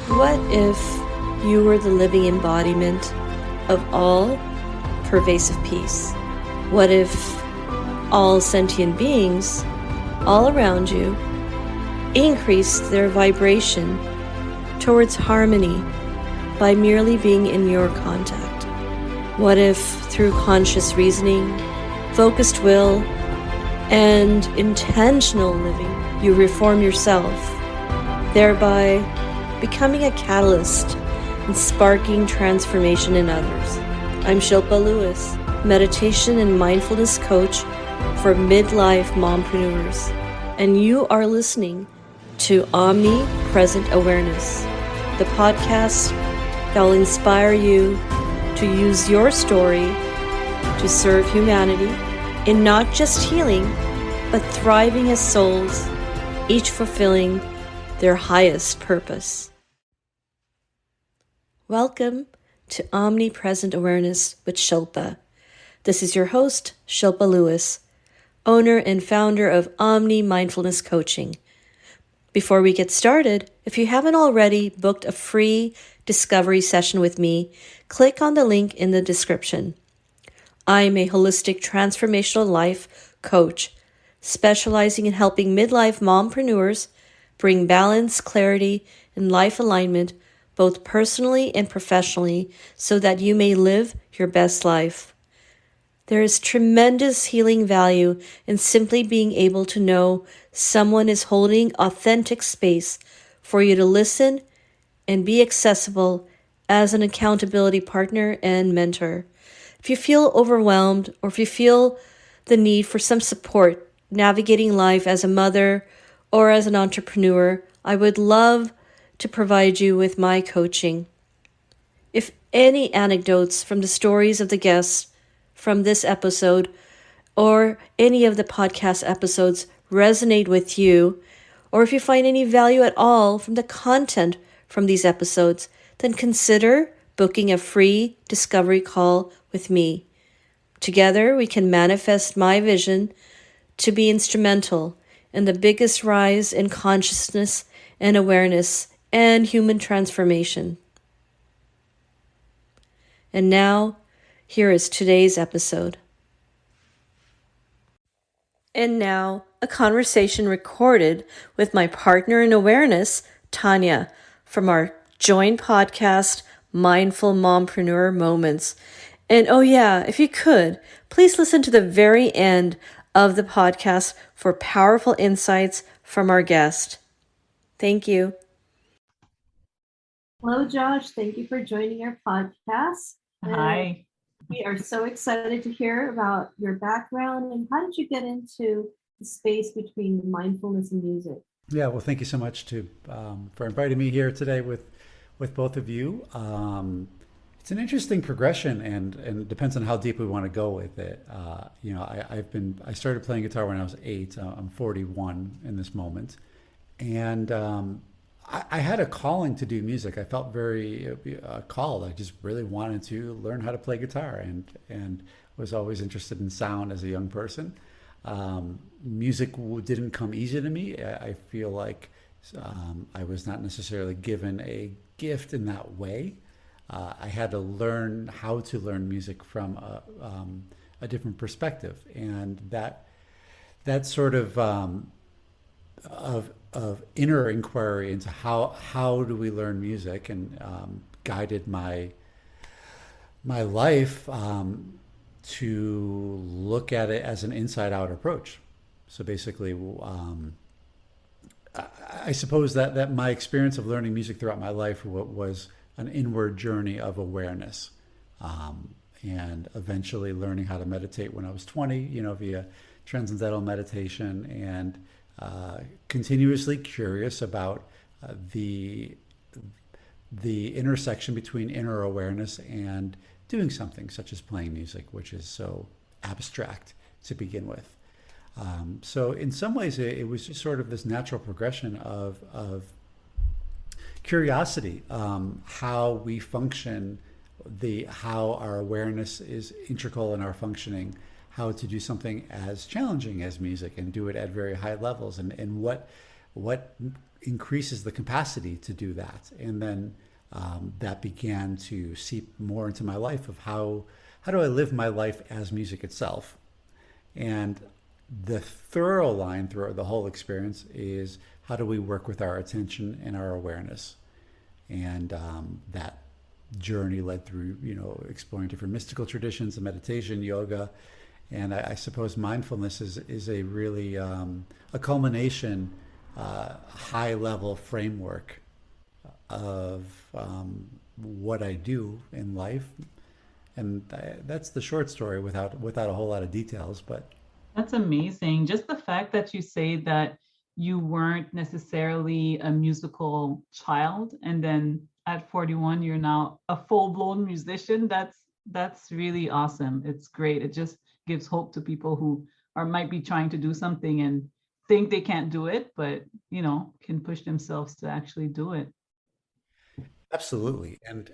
What if you were the living embodiment of all pervasive peace? What if all sentient beings all around you increased their vibration towards harmony by merely being in your contact? What if through conscious reasoning, focused will, and intentional living, you reform yourself, thereby becoming a catalyst and sparking transformation in others? I'm Shilpa Lewis, meditation and mindfulness coach for midlife mompreneurs, and you are listening to Omni Present Awareness, the podcast that will inspire you to use your story to serve humanity in not just healing, but thriving as souls, each fulfilling their highest purpose. Welcome to Omni Present Awareness with Shilpa. This is your host, Shilpa Lewis, owner and founder of Omni Mindfulness Coaching. Before we get started, if you haven't already booked a free discovery session with me, click on the link in the description. I'm a holistic transformational life coach, specializing in helping midlife mompreneurs bring balance, clarity, and life alignment, both personally and professionally, so that you may live your best life. There is tremendous healing value in simply being able to know someone is holding authentic space for you to listen and be accessible as an accountability partner and mentor. If you feel overwhelmed, or if you feel the need for some support navigating life as a mother or as an entrepreneur, I would love to provide you with my coaching. If any anecdotes from the stories of the guests from this episode or any of the podcast episodes resonate with you, or if you find any value at all from the content from these episodes, then consider booking a free discovery call with me. Together, we can manifest my vision to be instrumental in the biggest rise in consciousness and awareness and human transformation. And now, here is today's episode. And now, a conversation recorded with my partner in awareness, Tanya, from our joint podcast, Mindful Mompreneur Moments. And oh yeah, if you could, please listen to the very end of the podcast for powerful insights from our guest. Thank you. Hello, Josh. Thank you for joining our podcast. Hi. We are so excited to hear about your background and how did you get into the space between mindfulness and music? Yeah, well, thank you so much for inviting me here today with both of you. It's an interesting progression, and it depends on how deep we want to go with it. I started playing guitar when I was 8. I'm 41 in this moment, and I had a calling to do music. I felt very called. I just really wanted to learn how to play guitar, and was always interested in sound as a young person. Music didn't come easy to me. I feel like I was not necessarily given a gift in that way. I had to learn how to learn music from a different perspective, and that sort of inner inquiry into how do we learn music, and guided my life to look at it as an inside-out approach. So basically, I suppose that my experience of learning music throughout my life was an inward journey of awareness, and eventually learning how to meditate when I was 20, via transcendental meditation, and continuously curious about the intersection between inner awareness and doing something such as playing music, which is so abstract to begin with. So in some ways, it was just sort of this natural progression of curiosity, how we function, how our awareness is integral in our functioning, how to do something as challenging as music and do it at very high levels, and what what increases the capacity to do that? And then that began to seep more into my life of how do I live my life as music itself? And the thorough line throughout the whole experience is how do we work with our attention and our awareness? And that journey led through, exploring different mystical traditions, and meditation, yoga, and I suppose mindfulness is a really a culmination, high level framework of what I do in life, and that's the short story without a whole lot of details, but. That's amazing. Just the fact that you say that you weren't necessarily a musical child, and then at 41, you're now a full-blown musician. That's really awesome. It's great. It just gives hope to people who might be trying to do something and think they can't do it, but can push themselves to actually do it. Absolutely. And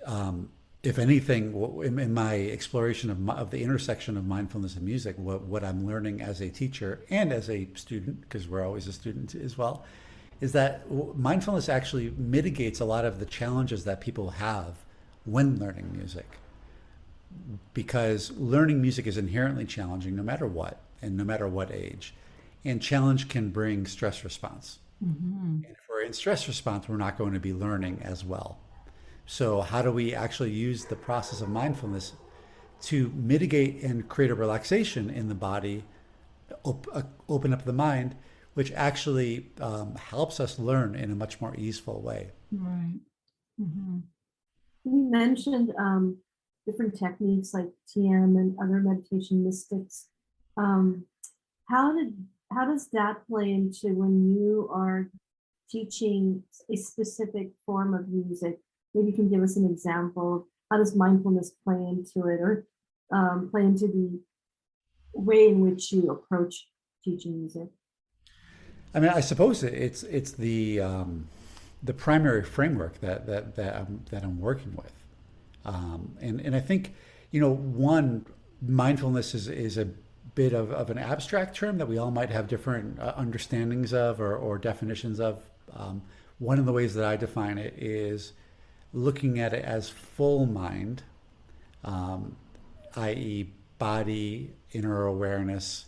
if anything, in my exploration of the intersection of mindfulness and music, what I'm learning as a teacher and as a student, because we're always a student as well, is that mindfulness actually mitigates a lot of the challenges that people have when learning music. Because learning music is inherently challenging no matter what, and no matter what age. And challenge can bring stress response. Mm-hmm. And if we're in stress response, we're not going to be learning as well. So, how do we actually use the process of mindfulness to mitigate and create a relaxation in the body, open up the mind, which actually helps us learn in a much more easeful way? Right. Mm-hmm. You mentioned different techniques like TM and other meditation mystics. Um, how does that play into when you are teaching a specific form of music? Maybe you can give us an example of how does mindfulness play into it, or play into the way in which you approach teaching music? I mean, I suppose it's the primary framework that I'm working with, and I think one, mindfulness is a bit of an abstract term that we all might have different understandings of, or definitions of. One of the ways that I define it is looking at it as full mind, i.e., body, inner awareness,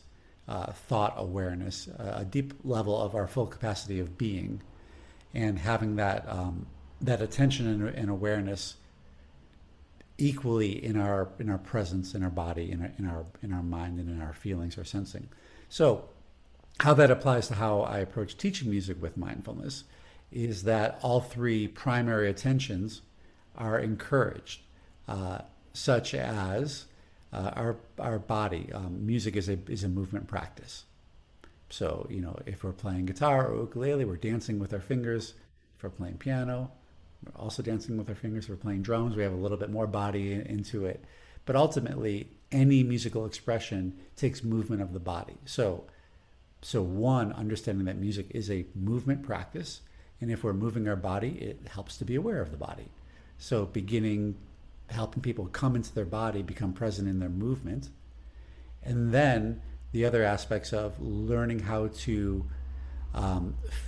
thought awareness, a deep level of our full capacity of being, and having that attention and awareness equally in our presence, in our body, in our mind, and in our feelings, our sensing. So, how that applies to how I approach teaching music with mindfulness is that all three primary attentions are encouraged, such as our body. Music is a movement practice. So if we're playing guitar or ukulele, we're dancing with our fingers. If we're playing piano, we're also dancing with our fingers. If we're playing drums, we have a little bit more body into it. But ultimately, any musical expression takes movement of the body. So one, understanding that music is a movement practice, and if we're moving our body, it helps to be aware of the body. So helping people come into their body, become present in their movement, and then the other aspects of learning how to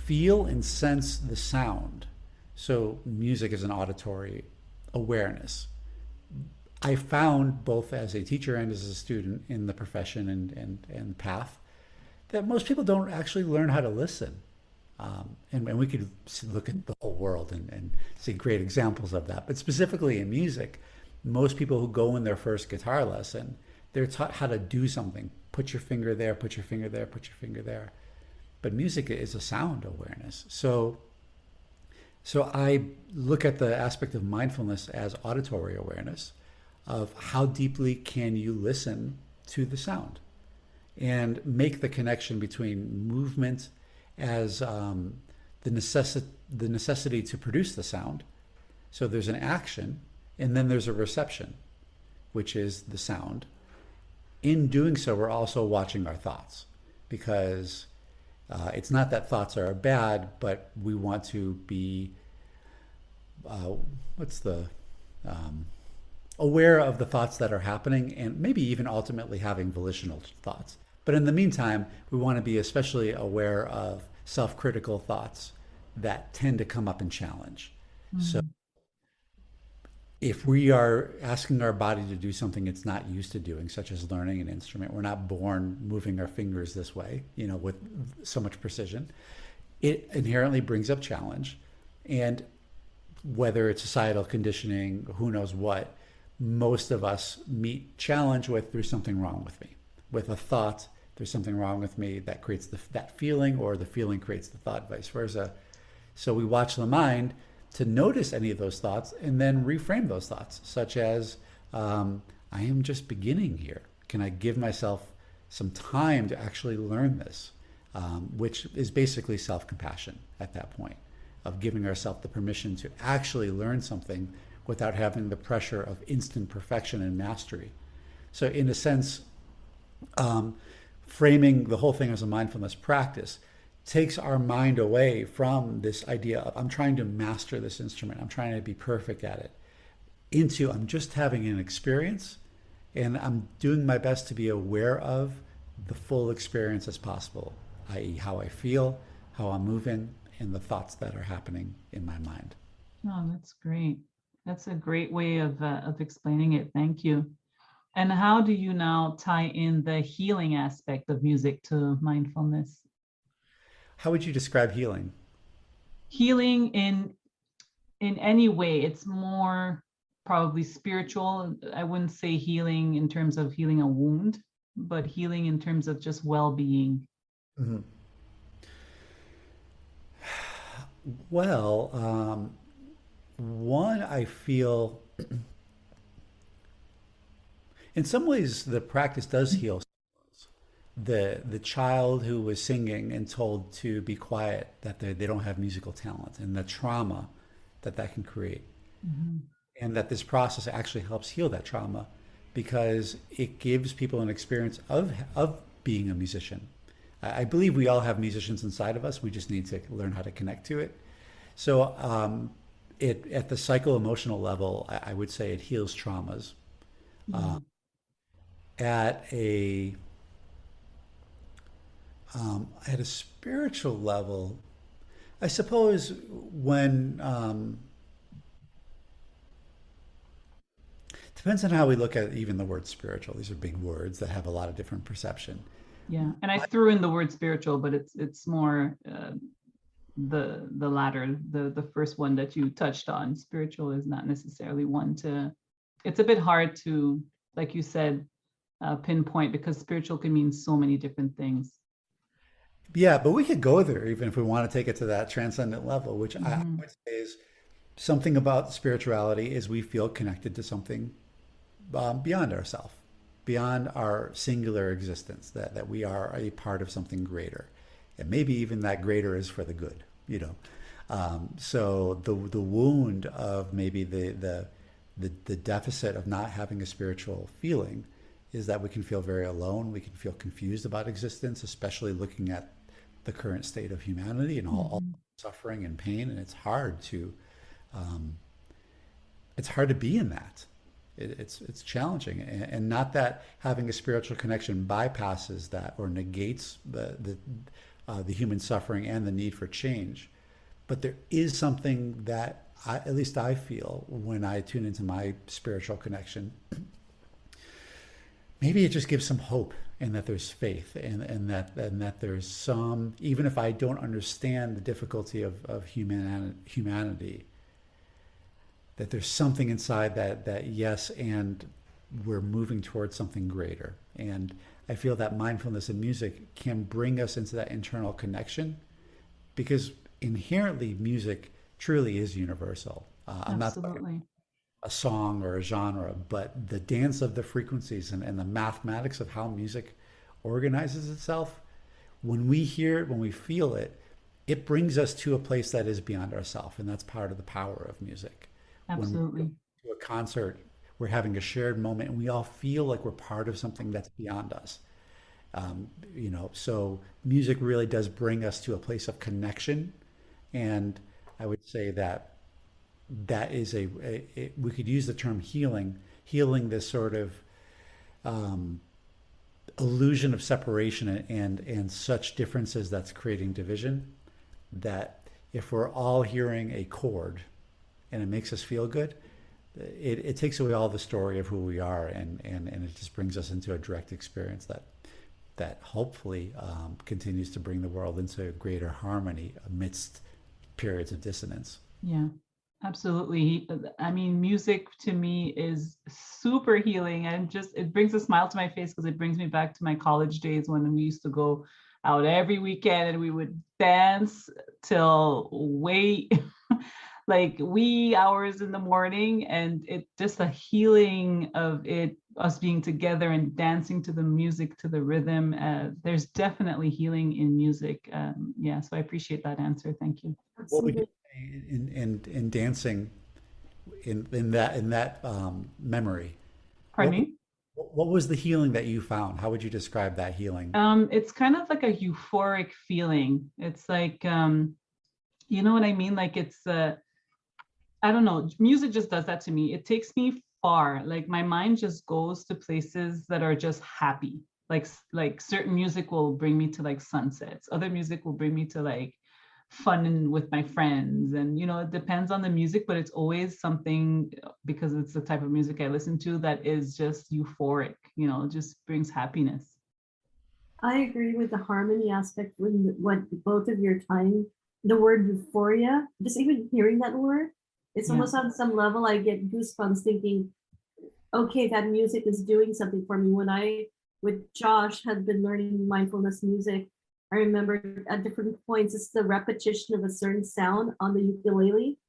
feel and sense the sound. So music is an auditory awareness. I found, both as a teacher and as a student in the profession and path, that most people don't actually learn how to listen. And we could look at the whole world and see great examples of that. But specifically in music, most people who go in their first guitar lesson, they're taught how to do something. Put your finger there, put your finger there, put your finger there. But music is a sound awareness. So I look at the aspect of mindfulness as auditory awareness of how deeply can you listen to the sound, and make the connection between movement as the necessity to produce the sound. So there's an action, and then there's a reception, which is the sound. In doing so, we're also watching our thoughts, because it's not that thoughts are bad, but we want to be aware of the thoughts that are happening, and maybe even ultimately having volitional thoughts. But in the meantime, we want to be especially aware of self-critical thoughts that tend to come up and challenge. So if we are asking our body to do something it's not used to doing, such as learning an instrument, we're not born moving our fingers this way, with so much precision. It inherently brings up challenge. And whether it's societal conditioning, who knows what, most of us meet challenge with there's something wrong with me. With a thought, there's something wrong with me that creates that feeling, or the feeling creates the thought, vice versa. So we watch the mind to notice any of those thoughts and then reframe those thoughts, such as, I am just beginning here. Can I give myself some time to actually learn this? Which is basically self-compassion at that point, of giving ourselves the permission to actually learn something without having the pressure of instant perfection and mastery. So in a sense, framing the whole thing as a mindfulness practice takes our mind away from this idea of I'm trying to master this instrument, I'm trying to be perfect at it, into I'm just having an experience and I'm doing my best to be aware of the full experience as possible, i.e. how I feel, how I'm moving, and the thoughts that are happening in my mind. Oh, that's great. That's a great way of explaining it. Thank you. And how do you now tie in the healing aspect of music to mindfulness? How would you describe healing? Healing in any way. It's more probably spiritual. I wouldn't say healing in terms of healing a wound, but healing in terms of just well-being. Mm-hmm. Well, one, I feel in some ways the practice does heal. The child who was singing and told to be quiet, that they don't have musical talent, and the trauma that can create. Mm-hmm. And that this process actually helps heal that trauma because it gives people an experience of being a musician. I believe we all have musicians inside of us. We just need to learn how to connect to it. So at the psycho-emotional level, I would say it heals traumas. Mm-hmm. At a spiritual level, I suppose when depends on how we look at even the word spiritual. These are big words that have a lot of different perception. Yeah, and I threw in the word spiritual, but it's more the latter, the first one that you touched on. Spiritual is not necessarily one to. It's a bit hard to, like you said, pinpoint, because spiritual can mean so many different things. Yeah, but we could go there even if we want to take it to that transcendent level, which I Mm-hmm. would say is something about spirituality is we feel connected to something beyond ourselves, beyond our singular existence, that we are a part of something greater. And maybe even that greater is for the good. So the wound of maybe the deficit of not having a spiritual feeling is that we can feel very alone. We can feel confused about existence, especially looking at the current state of humanity and all Mm-hmm. suffering and pain. And it's hard to be in that. It's challenging, and not that having a spiritual connection bypasses that or negates the human suffering and the need for change, but there is something that at least I feel when I tune into my spiritual connection. Maybe it just gives some hope, and that there's faith, and that there's some, even if I don't understand the difficulty of humanity, that there's something inside that yes, and we're moving towards something greater. And I feel that mindfulness and music can bring us into that internal connection, because inherently music truly is universal. I'm not talking Absolutely. a song or a genre, but the dance of the frequencies and the mathematics of how music organizes itself. When we hear it, when we feel it, it brings us to a place that is beyond ourselves, and that's part of the power of music. When we go Absolutely. to a concert, we're having a shared moment, and we all feel like we're part of something that's beyond us. So music really does bring us to a place of connection, and I would say that is we could use the term healing this sort of illusion of separation and such differences that's creating division. that if we're all hearing a chord and it makes us feel good, it takes away all the story of who we are, and it just brings us into a direct experience that hopefully continues to bring the world into greater harmony amidst periods of dissonance. Yeah, absolutely. I mean, music to me is super healing, and just it brings a smile to my face because it brings me back to my college days when we used to go out every weekend and we would dance till way like wee hours in the morning, and it just a healing of it, us being together and dancing to the music, to the rhythm. There's definitely healing in music. Yeah, so I appreciate that answer. Thank you. What would you Absolutely. say in dancing in that memory? Pardon What me? what was the healing that you found? How would you describe that healing? It's kind of like a euphoric feeling. It's like, you know what I mean? Like it's, I don't know, music just does that to me. It takes me far. Like my mind just goes to places that are just happy. Like certain music will bring me to like sunsets. Other music will bring me to like fun with my friends. And, it depends on the music, but it's always something, because it's the type of music I listen to, that is just euphoric, just brings happiness. I agree with the harmony aspect when what both of your time, the word euphoria, just even hearing that word, it's Yeah. almost on some level I get goosebumps thinking, okay, that music is doing something for me. When I, with Josh, had been learning mindfulness music, I remember at different points, it's the repetition of a certain sound on the ukulele.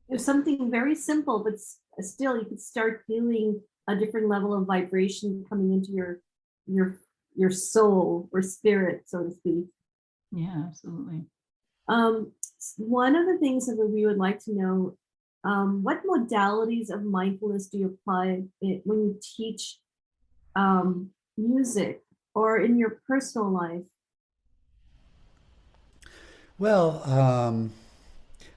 It was something very simple, but still you could start feeling a different level of vibration coming into your your soul or spirit, so to speak. Yeah, absolutely. Um, One of the things that we would like to know, what modalities of mindfulness do you apply when you teach music or in your personal life? Well,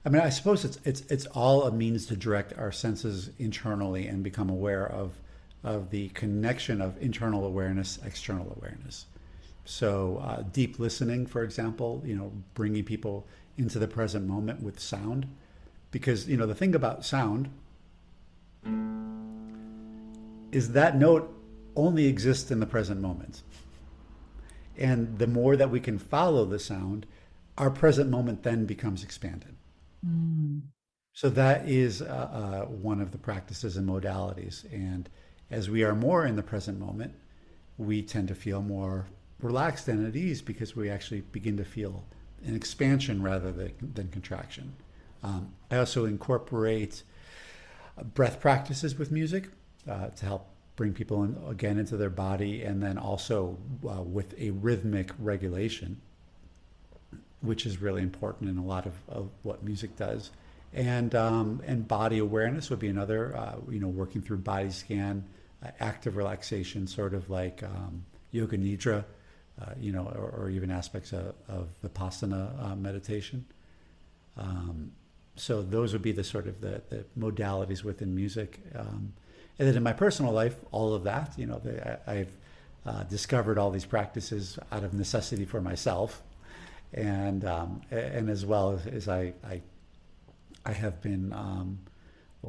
I mean, I suppose it's all a means to direct our senses internally and become aware of the connection of internal awareness, external awareness. So deep listening, for example, bringing people into the present moment with sound, because the thing about sound is that note only exists in the present moment, and the more that we can follow the sound, our present moment then becomes expanded. Mm. So that is one of the practices and modalities. And as we are more in the present moment, we tend to feel more relaxed and at ease because we actually begin to feel an expansion rather than contraction. I also incorporate breath practices with music to help bring people in, again, into their body, and then also with a rhythmic regulation, which is really important in a lot of what music does. And body awareness would be another, working through body scan, active relaxation, sort of like yoga nidra, or even aspects of Vipassana meditation. So those would be the sort of the modalities within music. And then in my personal life, all of that, I've discovered all these practices out of necessity for myself, and as well as I have been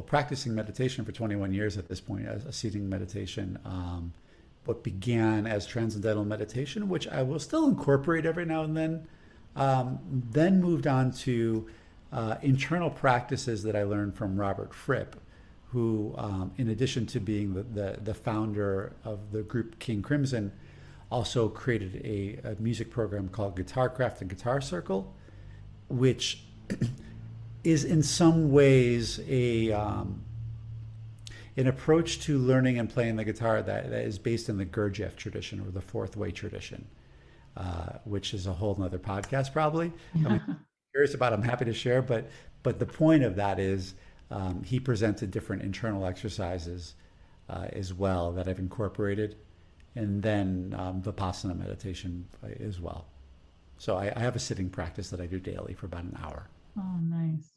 practicing meditation for 21 years at this point, as a seating meditation. What began as transcendental meditation, which I will still incorporate every now and then moved on to internal practices that I learned from Robert Fripp, who, in addition to being the founder of the group King Crimson, also created a music program called Guitarcraft and Guitar Circle, which is in some ways an approach to learning and playing the guitar that is based in the Gurdjieff tradition, or the fourth way tradition, which is a whole nother podcast probably. I mean, curious about, I'm happy to share, but the point of that is he presented different internal exercises as well that I've incorporated, and then Vipassana meditation as well. So I have a sitting practice that I do daily for about an hour. Oh, nice.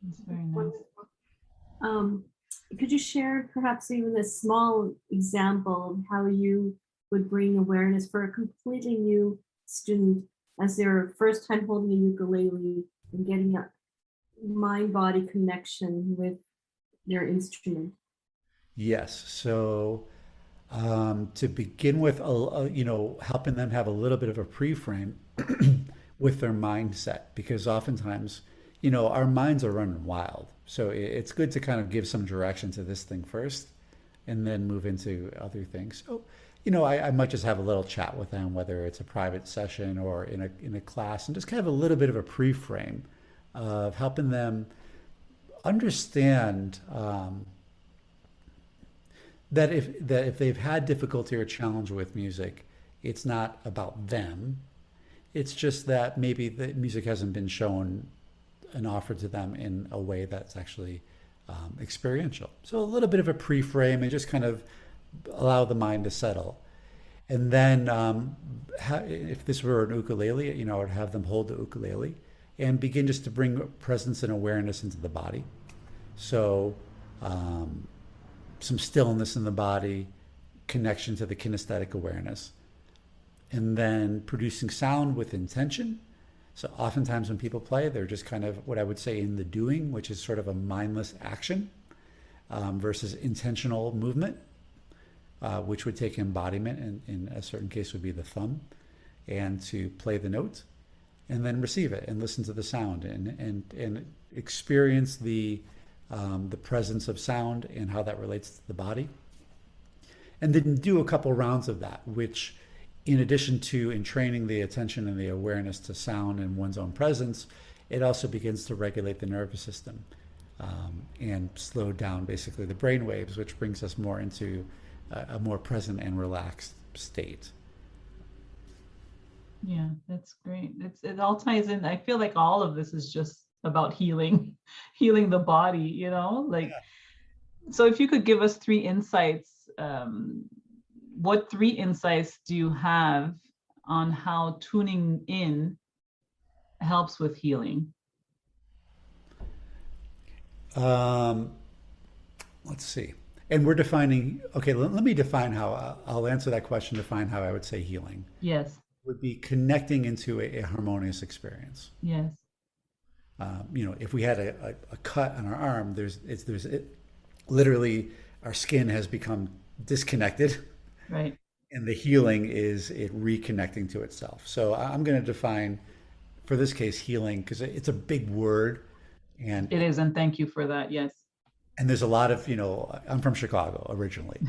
That's very nice. Um, could you share perhaps even a small example of how you would bring awareness for a completely new student as their first time holding a ukulele and getting a mind-body connection with their instrument? Yes. So to begin with, helping them have a little bit of a pre-frame with their mindset, because oftentimes, our minds are running wild. So it's good to kind of give some direction to this thing first and then move into other things. So, I might just have a little chat with them, whether it's a private session or in a class, and just kind of a little bit of a pre-frame of helping them understand that if they've had difficulty or challenge with music, it's not about them. It's just that maybe the music hasn't been shown and offered to them in a way that's actually experiential. So a little bit of a pre-frame and just kind of allow the mind to settle. And then if this were an ukulele, I would have them hold the ukulele and begin just to bring presence and awareness into the body. So some stillness in the body, connection to the kinesthetic awareness, and then producing sound with intention. So oftentimes when people play, they're just kind of what I would say in the doing, which is sort of a mindless action versus intentional movement, which would take embodiment, and in a certain case would be the thumb, and to play the note and then receive it and listen to the sound and experience the presence of sound and how that relates to the body. And then do a couple rounds of that, which in addition to entraining the attention and the awareness to sound and one's own presence, it also begins to regulate the nervous system and slow down basically the brain waves, which brings us more into a more present and relaxed state. Yeah, that's great. It all ties in. I feel like all of this is just about healing, healing the body, like, so if you could give us three insights, what three insights do you have on how tuning in helps with healing? Let's see. And we're defining, okay, let me define how I'll answer that question, define how I would say healing Yes, would be connecting into a harmonious experience. yes, If we had a cut on our arm, literally our skin has become disconnected, right. and the healing is it reconnecting to itself. So I'm going to define, for this case, healing, because it's a big word, and It is, and thank you for that. Yes. there's a lot of, I'm from Chicago originally.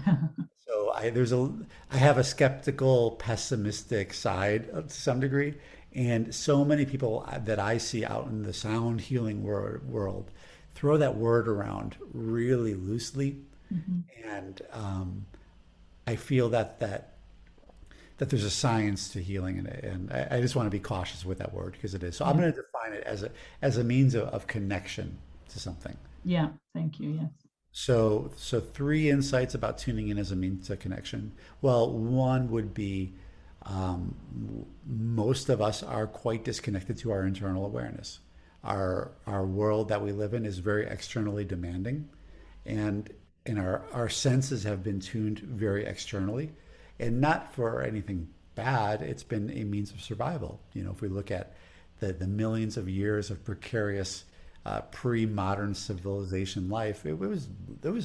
So I have a skeptical, pessimistic side to some degree, and so many people that I see out in the sound healing world throw that word around really loosely, Mhm. and I feel that there's a science to healing in it, and I just want to be cautious with that word because it is. So I'm Yeah. going to define it as a means of connection to something. Yeah, thank you. Yes. So three insights about tuning in as a means to connection. Well, one would be most of us are quite disconnected to our internal awareness. Our world that we live in is very externally demanding, and our senses have been tuned very externally, and not for anything bad. It's been a means of survival. If we look at the millions of years of precarious pre-modern civilization life, it was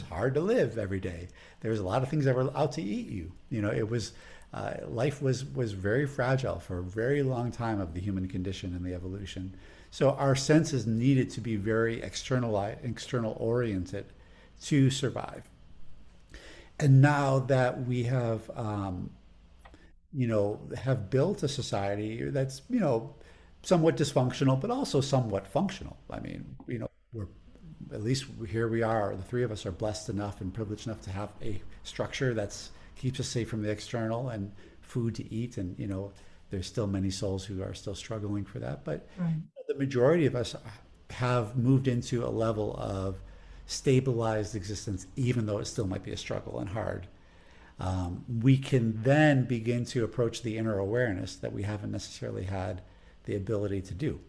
hard to live every day. There was a lot of things that were out to eat you. It was life was very fragile for a very long time of the human condition and the evolution. So our senses needed to be very external oriented to survive. And now that we have built a society that's, somewhat dysfunctional, but also somewhat functional. I mean, we're at least here we are. The three of us are blessed enough and privileged enough to have a structure that's keeps us safe from the external and food to eat. And there's still many souls who are still struggling for that. But Right. the majority of us have moved into a level of stabilized existence, even though it still might be a struggle and hard. We can then begin to approach the inner awareness that we haven't necessarily had the ability to do.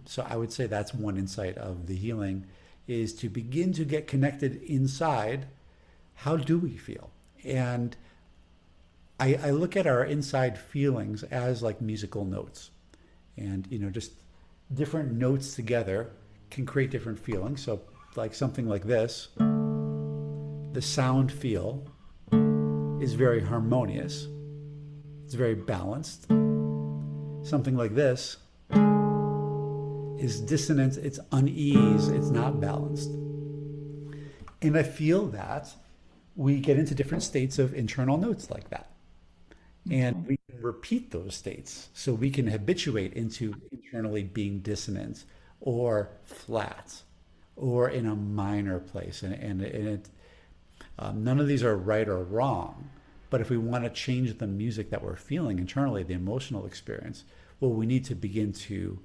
So I would say that's one insight of the healing, is to begin to get connected inside. How do we feel? And I look at our inside feelings as like musical notes. And, just different notes together can create different feelings. So like something like this, the sound feel is very harmonious. It's very balanced. Something like this is dissonance, it's unease, it's not balanced. And I feel that we get into different states of internal notes like that. And we can repeat those states. So we can habituate into internally being dissonant or flat or in a minor place. None of these are right or wrong. But if we want to change the music that we're feeling internally, the emotional experience, well, we need to begin to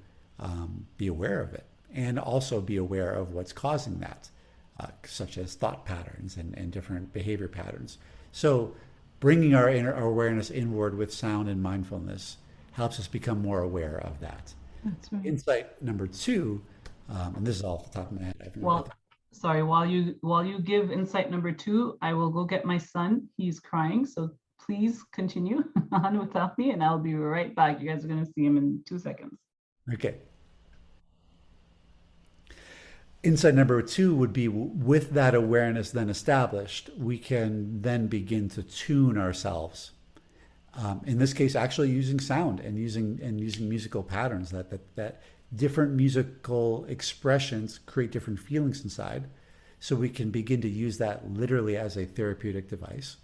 be aware of it and also be aware of what's causing that, such as thought patterns and different behavior patterns. So bringing our awareness inward with sound and mindfulness helps us become more aware of that. That's right. Insight number 2, and this is off the top of my head. Well, sorry, while you give insight number 2, I will go get my son. He's crying, so please continue on without me, and I'll be right back. You guys are going to see him in 2 seconds. Okay. Insight number 2 would be, with that awareness then established, we can then begin to tune ourselves. In this case, actually using sound and using musical patterns. That different musical expressions create different feelings inside. So we can begin to use that literally as a therapeutic device.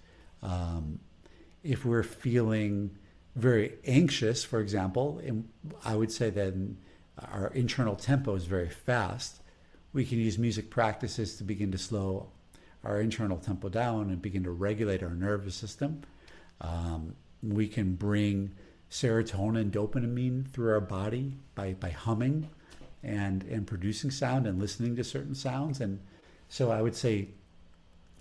If we're feeling very anxious, for example, I would say that our internal tempo is very fast. We can use music practices to begin to slow our internal tempo down and begin to regulate our nervous system. We can bring serotonin, dopamine through our body by humming and producing sound and listening to certain sounds. And so I would say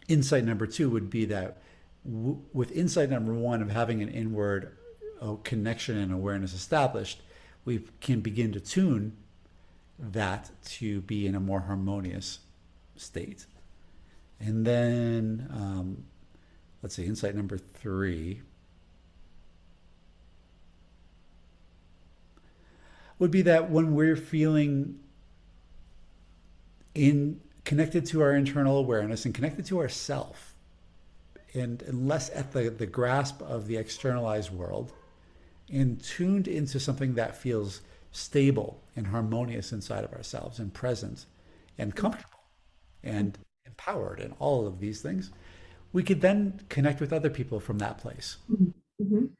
insight number 2 would be that with insight number 1 of having an inward connection and awareness established, we can begin to tune that to be in a more harmonious state. And then, let's see, insight number 3 would be that when we're feeling connected to our internal awareness and connected to ourself, and less at the grasp of the externalized world, and tuned into something that feels stable and harmonious inside of ourselves and present and comfortable and empowered and all of these things, we could then connect with other people from that place. Mm-hmm. And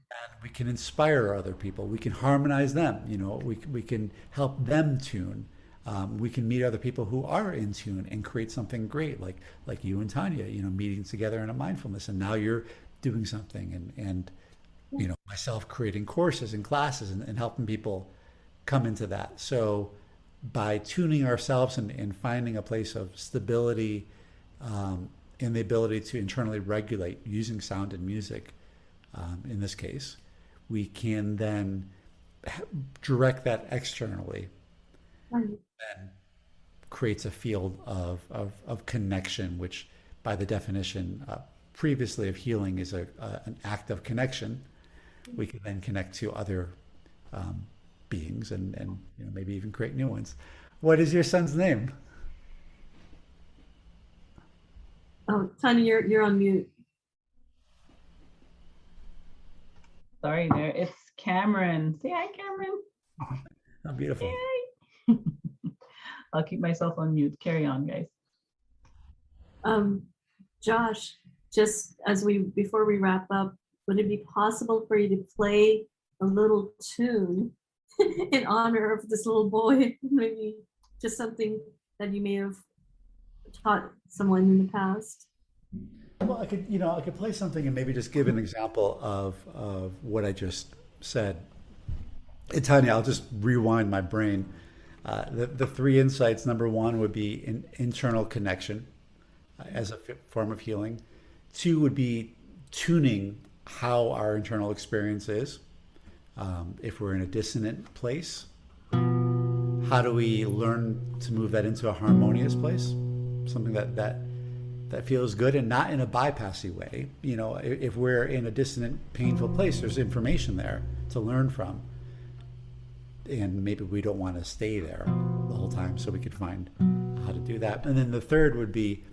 we can inspire other people. We can harmonize them. We can help them tune. We can meet other people who are in tune and create something great, like you and Tanya, meeting together in a mindfulness. And now you're doing something, and myself creating courses and classes and helping people come into that. So by tuning ourselves and finding a place of stability and the ability to internally regulate using sound and music, in this case, we can then direct that externally and creates a field of connection, which by the definition previously of healing is an act of connection. We can then connect to other beings and maybe even create new ones. What is your son's name? Oh, Tanya, you're on mute. Sorry there. It's Cameron. Say hi, Cameron. Oh, beautiful. Yay. I'll keep myself on mute. Carry on, guys. Josh, just before we wrap up, would it be possible for you to play a little tune in honor of this little boy? Maybe just something that you may have taught someone in the past. Well, I could play something and maybe just give an example of what I just said. And Tanya, I'll just rewind my brain. The 3 insights, number 1 would be an internal connection as a form of healing. 2 would be tuning how our internal experience is. If we're in a dissonant place, how do we learn to move that into a harmonious place? Something that feels good and not in a bypassy way. If we're in a dissonant, painful place, there's information there to learn from. and maybe we don't want to stay there the whole time, so we could find how to do that. And then the third would be,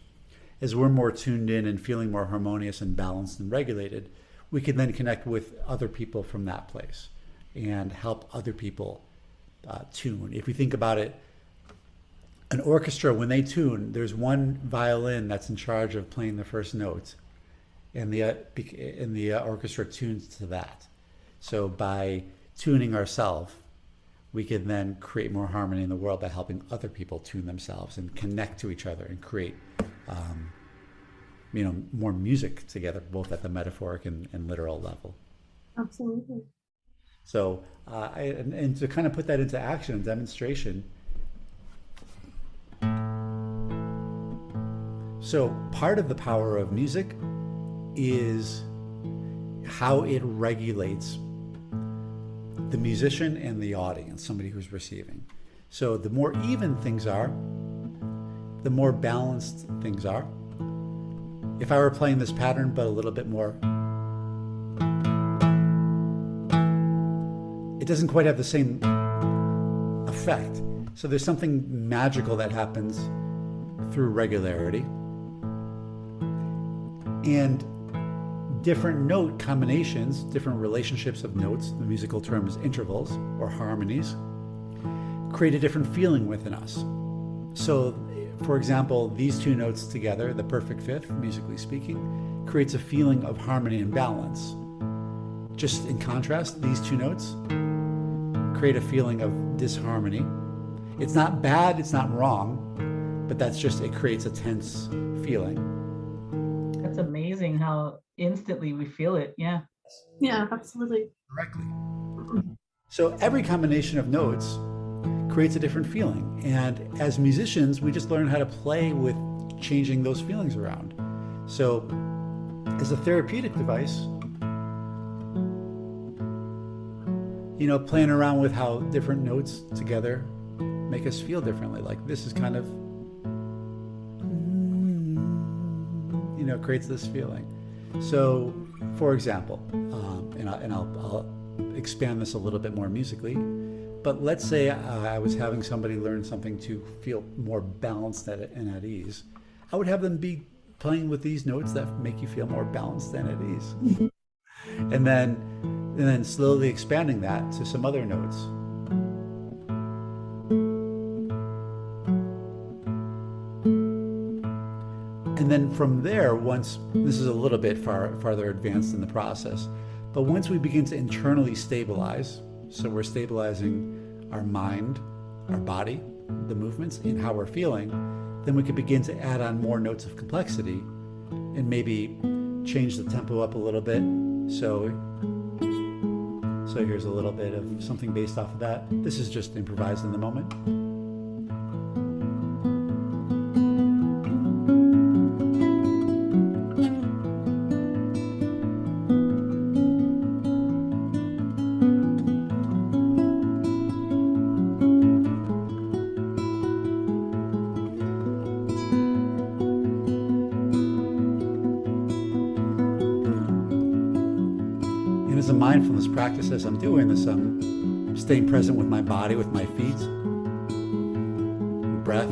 as we're more tuned in and feeling more harmonious and balanced and regulated, we can then connect with other people from that place and help other people tune. If we think about it, an orchestra, when they tune, there's one violin that's in charge of playing the first notes, and the orchestra tunes to that. So by tuning ourselves, we can then create more harmony in the world by helping other people tune themselves and connect to each other and create more music together, both at the metaphoric and literal level. Absolutely. So, and to kind of put that into action and demonstration. So part of the power of music is how it regulates the musician and the audience, somebody who's receiving. So the more even things are, the more balanced things are. If I were playing this pattern but a little bit more, it doesn't quite have the same effect. So there's something magical that happens through regularity. And different note combinations, different relationships of notes, the musical term is intervals or harmonies, create a different feeling within us. So, for example, these two notes together, the perfect fifth, musically speaking, creates a feeling of harmony and balance. Just in contrast, these two notes create a feeling of disharmony. It's not bad, it's not wrong, but it creates a tense feeling. That's amazing how instantly we feel it. Yeah. Yeah, absolutely. Directly. So every combination of notes creates a different feeling. And as musicians, we just learn how to play with changing those feelings around. So as a therapeutic device, playing around with how different notes together make us feel differently. Like this is kind of, creates this feeling. So, for example, and I'll expand this a little bit more musically, but let's say I was having somebody learn something to feel more balanced and at ease. I would have them be playing with these notes that make you feel more balanced and at ease. And then slowly expanding that to some other notes. And then from there, once this is a little bit farther advanced in the process, but once we begin to internally stabilize, so we're stabilizing our mind, our body, the movements, and how we're feeling, then we can begin to add on more notes of complexity and maybe change the tempo up a little bit. So here's a little bit of something based off of that. This is just improvised in the moment. As a mindfulness practice, as I'm doing this, I'm staying present with my body, with my feet, breath.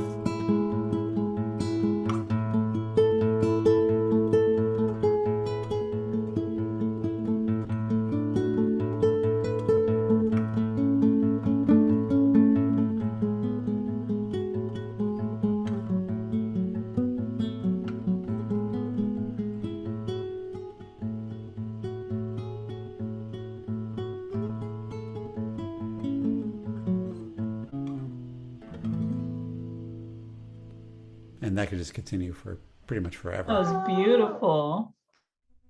And that could just continue for pretty much forever. That was beautiful.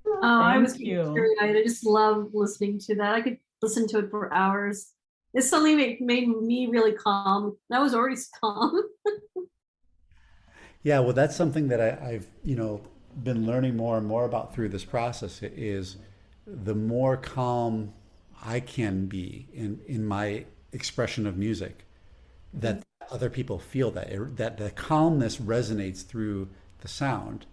Oh, I was Thank you. I just love listening to that. I could listen to it for hours. It suddenly made me really calm. I was already calm. Yeah, well, that's something that I've been learning more and more about through this process is the more calm I can be in my expression of music, that other people feel that the calmness resonates through the sound.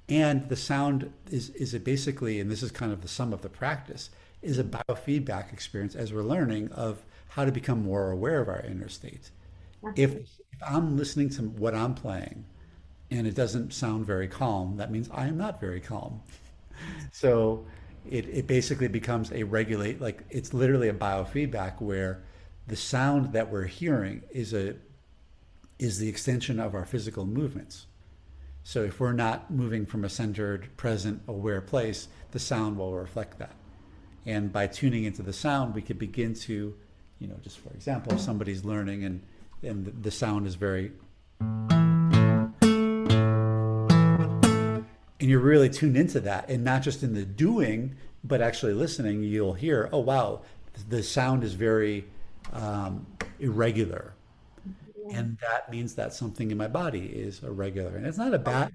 And the sound is basically, and this is kind of the sum of the practice, is a biofeedback experience as we're learning of how to become more aware of our inner state. If I'm listening to what I'm playing and it doesn't sound very calm, that means I am not very calm. So it basically becomes a regulate, like it's literally a biofeedback where the sound that we're hearing is the extension of our physical movements. So if we're not moving from a centered, present, aware place, the sound will reflect that. And by tuning into the sound, we could begin to, just for example, if somebody's learning and the sound is very, and you're really tuned into that, and not just in the doing, but actually listening, you'll hear, oh wow, the sound is very irregular. And that means that something in my body is irregular. And it's not a bad,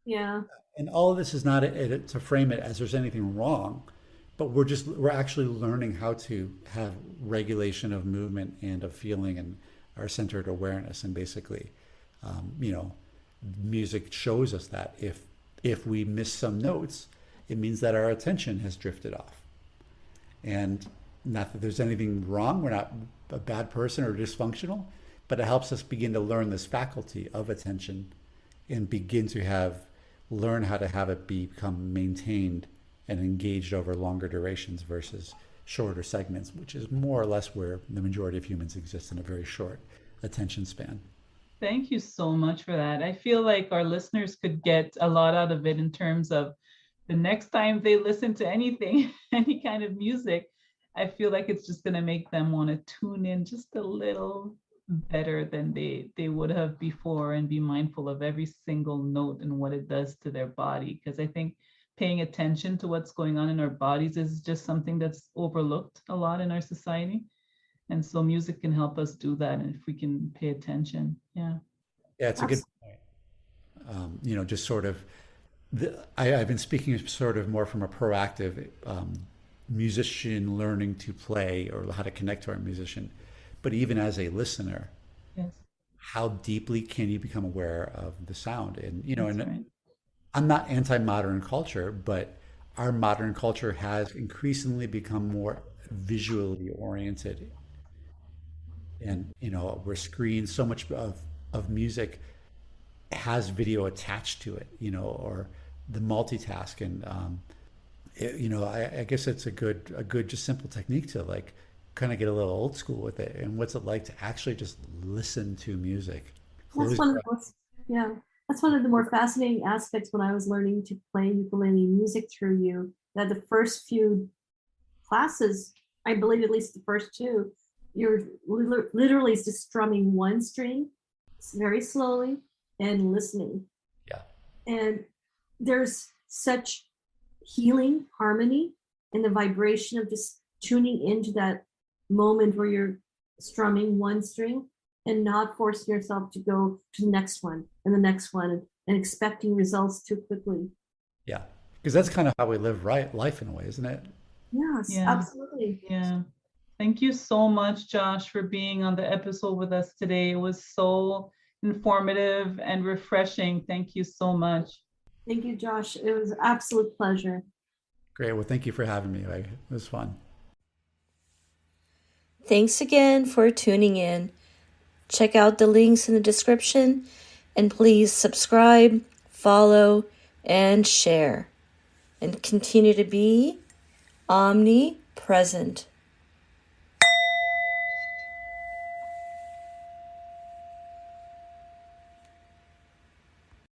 Yeah. and all of this is not to frame it as there's anything wrong, but we're actually learning how to have regulation of movement and of feeling and our centered awareness. And basically, music shows us that if we miss some notes, it means that our attention has drifted off. And not that there's anything wrong, we're not a bad person or dysfunctional, but it helps us begin to learn this faculty of attention and begin to learn how to have it become maintained and engaged over longer durations versus shorter segments, which is more or less where the majority of humans exist, in a very short attention span. Thank you so much for that. I feel like our listeners could get a lot out of it in terms of the next time they listen to anything, any kind of music, I feel like it's just going to make them want to tune in just a little better than they would have before, and be mindful of every single note and what it does to their body. Because I think paying attention to what's going on in our bodies is just something that's overlooked a lot in our society. And so music can help us do that, and if we can pay attention. Yeah, it's a good point. Just sort of, I've been speaking sort of more from a proactive musician learning to play or how to connect to our musician. But even as a listener, yes, how deeply can you become aware of the sound? And, that's right. I'm not anti-modern culture, but our modern culture has increasingly become more visually oriented. And, we're screened, so much of music has video attached to it, or the multitask. And, I guess it's a good, just simple technique to like kind of get a little old school with it. And what's it like to actually just listen to music? That's one of the most, that's one of the more fascinating aspects when I was learning to play ukulele music through you. That the first few classes, I believe at least the first two, you're literally just strumming one string very slowly and listening. Yeah. And there's such healing harmony in the vibration of just tuning into that moment where you're strumming one string and not forcing yourself to go to the next one and the next one and expecting results too quickly. Yeah. Because that's kind of how we live life in a way, isn't it? Yes, Yeah. absolutely. Yeah. Thank you so much, Josh, for being on the episode with us today. It was so informative and refreshing. Thank you so much. Thank you, Josh. It was an absolute pleasure. Great. Well, thank you for having me. It was fun. Thanks again for tuning in. Check out the links in the description, and please subscribe, follow, and share. And continue to be omnipresent.